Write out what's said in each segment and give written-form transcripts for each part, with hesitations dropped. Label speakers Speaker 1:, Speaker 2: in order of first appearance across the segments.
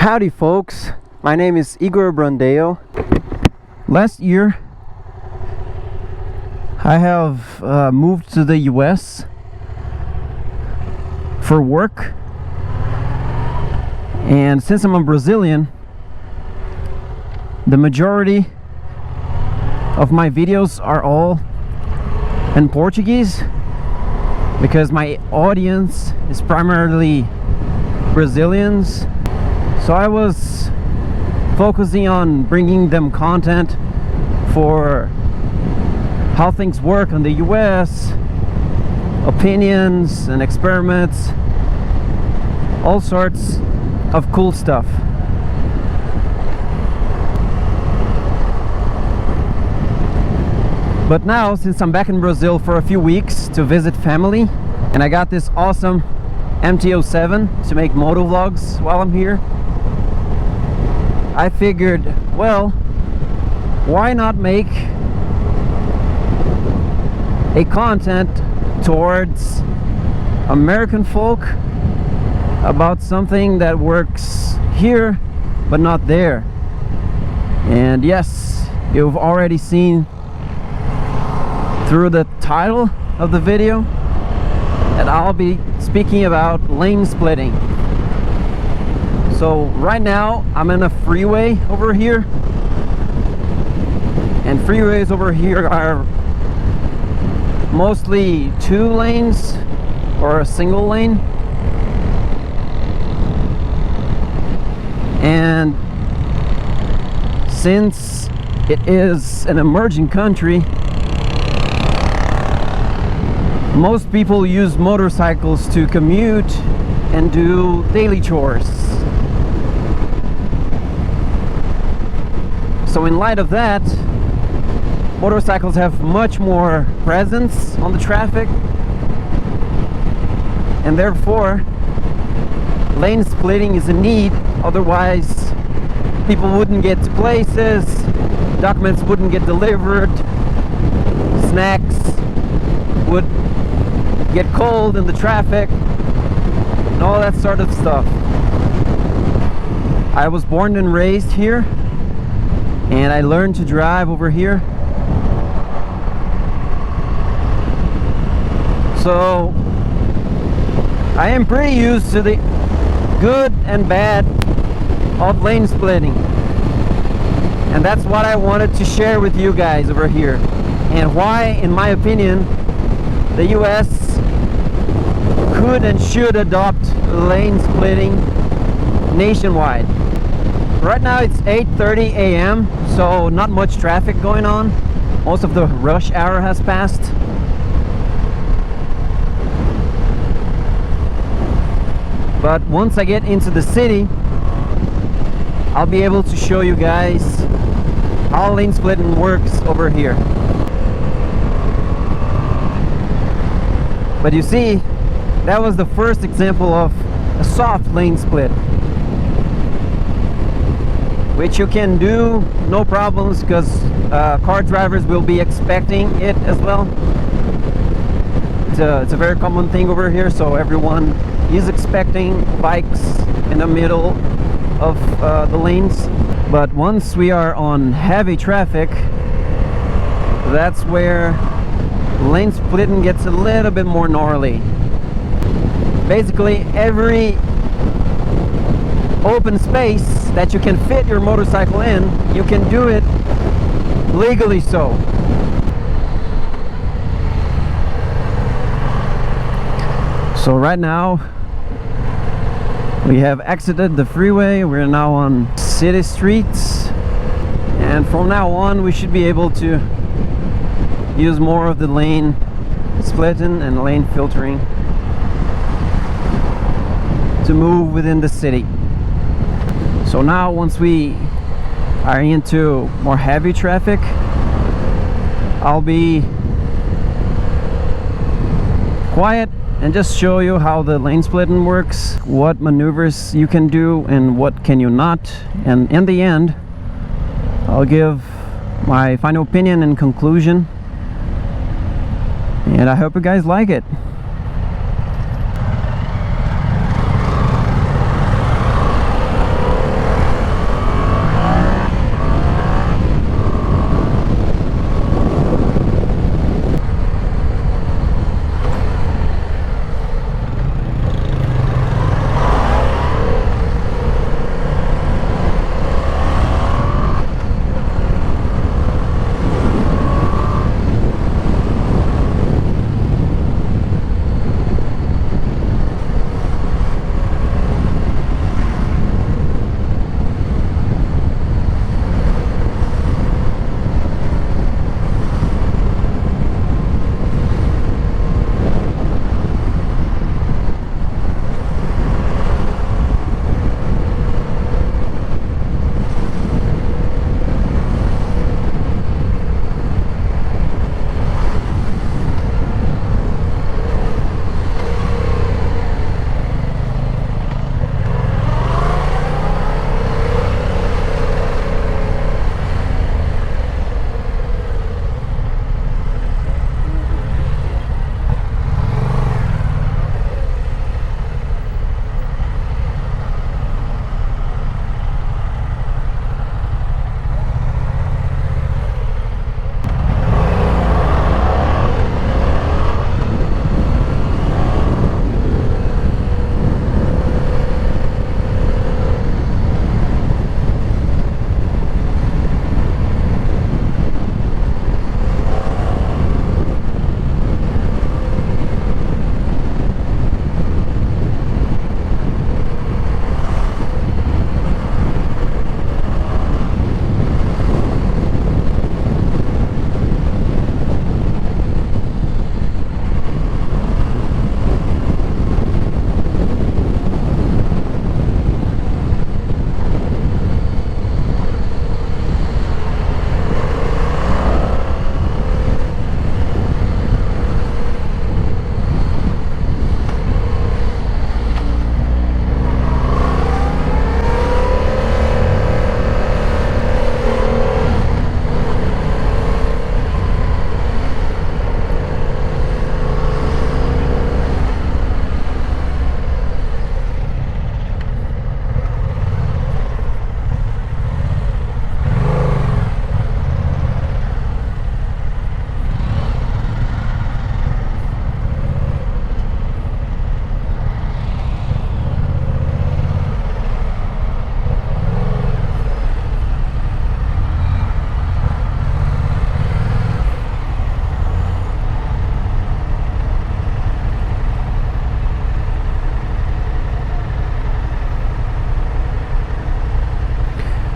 Speaker 1: Howdy folks, my name is Igor Brandeo. Last year I have moved to the US for work, and since I'm a Brazilian, the majority of my videos are all in Portuguese because my audience is primarily Brazilians. So I was focusing on bringing them content for how things work in the US, opinions and experiments, all sorts of cool stuff. But now, since I'm back in Brazil for a few weeks to visit family, and I got this awesome MT-07 to make moto vlogs while I'm here, I figured, well, why not make a content towards American folk about something that works here but not there. And yes, you've already seen through the title of the video that I'll be speaking about lane splitting. So right now I'm in a freeway over here, and freeways over here are mostly 2 lanes or a single lane. And since it is an emerging country, most people use motorcycles to commute and do daily chores. So in light of that, motorcycles have much more presence on the traffic, and therefore lane splitting is a need. Otherwise people wouldn't get to places, documents wouldn't get delivered, snacks would get cold in the traffic, and all that sort of stuff. I was born and raised here, and I learned to drive over here. So I am pretty used to the good and bad of lane splitting, and that's what I wanted to share with you guys over here, and why, in my opinion, the US could and should adopt lane splitting nationwide. Right now it's 8:30 a.m. so not much traffic going on. Most of the rush hour has passed. But once I get into the city, I'll be able to show you guys how lane splitting works over here. But you see, that was the first example of a soft lane split, which you can do no problems because car drivers will be expecting it as well. It's a very common thing over here, so everyone is expecting bikes in the middle of the lanes. But once we are on heavy traffic, that's where lane splitting gets a little bit more gnarly. Basically, every open space that you can fit your motorcycle in, you can do it legally so. So right now we have exited the freeway. We're now on city streets, and from now on we should be able to use more of the lane splitting and lane filtering to move within the city. So now, once we are into more heavy traffic, I'll be quiet and just show you how the lane splitting works, what maneuvers you can do and what can you not, and in the end I'll give my final opinion and conclusion, and I hope you guys like it.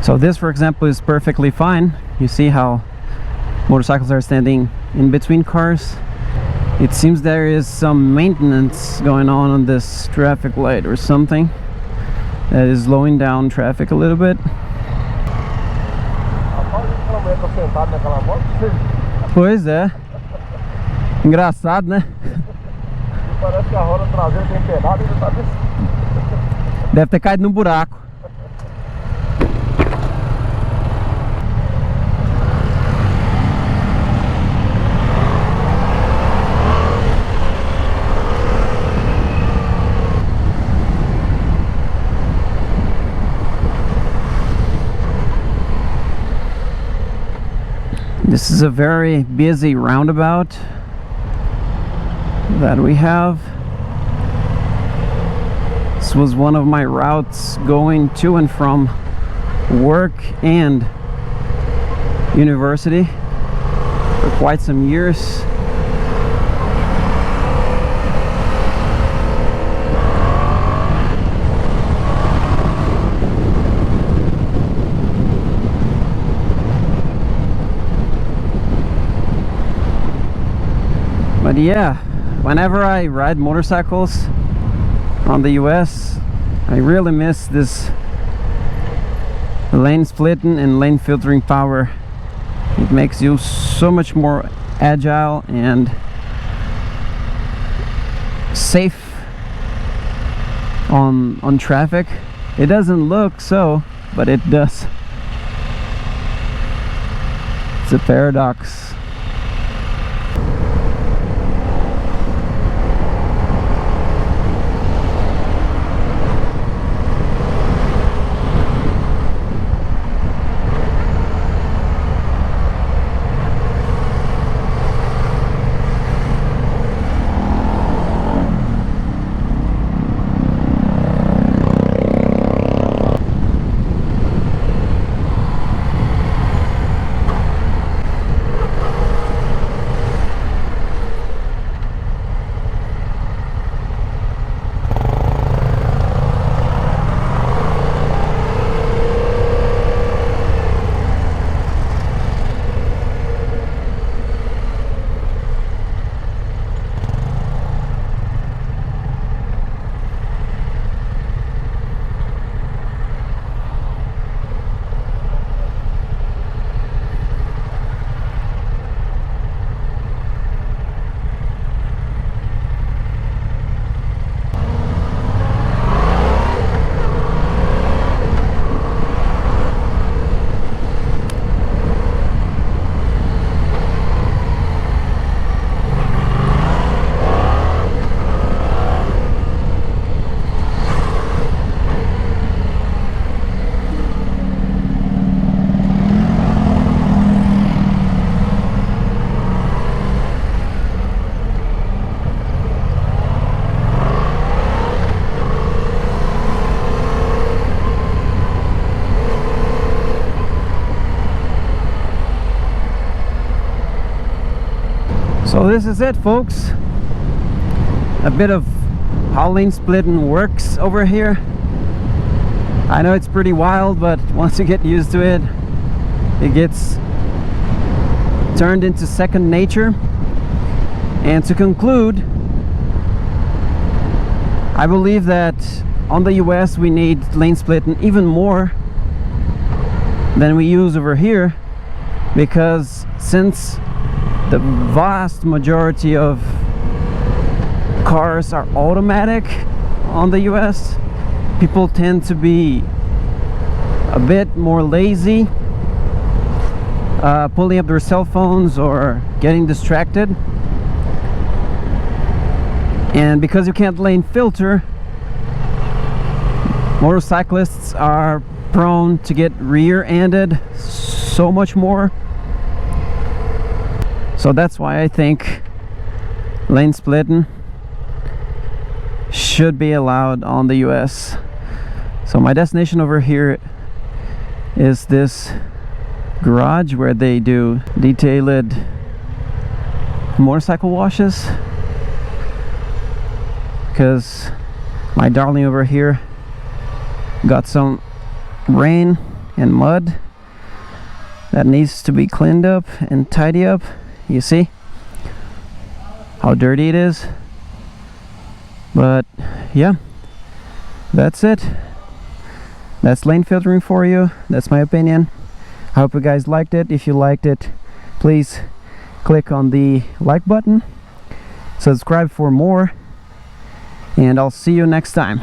Speaker 1: So this, for example, is perfectly fine. You see how motorcycles are standing in between cars. It seems there is some maintenance going on this traffic light or something that is slowing down traffic a little bit. Pois é. Engraçado, né?
Speaker 2: Parece que a roda traseira tem pedal e ele tá descendo.
Speaker 1: Deve ter caído no buraco. This is a very busy roundabout that we have. This was one of my routes going to and from work and university for quite some years. But yeah, whenever I ride motorcycles on the US, I really miss this lane splitting and lane filtering power. It makes you so much more agile and safe on traffic. It doesn't look so, but it does. It's a paradox. So this is it, folks. A bit of how lane splitting works over here. I know it's pretty wild, but once you get used to it, it gets turned into second nature. And to conclude, I believe that on the US we need lane splitting even more than we use over here, because since the vast majority of cars are automatic on the US, people tend to be a bit more lazy, pulling up their cell phones or getting distracted. And because you can't lane filter, motorcyclists are prone to get rear-ended so much more. So that's why I think lane splitting should be allowed on the US. So my destination over here is this garage where they do detailed motorcycle washes, because my darling over here got some rain and mud that needs to be cleaned up and tidy up. You see how dirty it is? But yeah, that's it. That's lane filtering for you. That's my opinion. I hope you guys liked it. If you liked it, please click on the like button, subscribe for more, and I'll see you next time.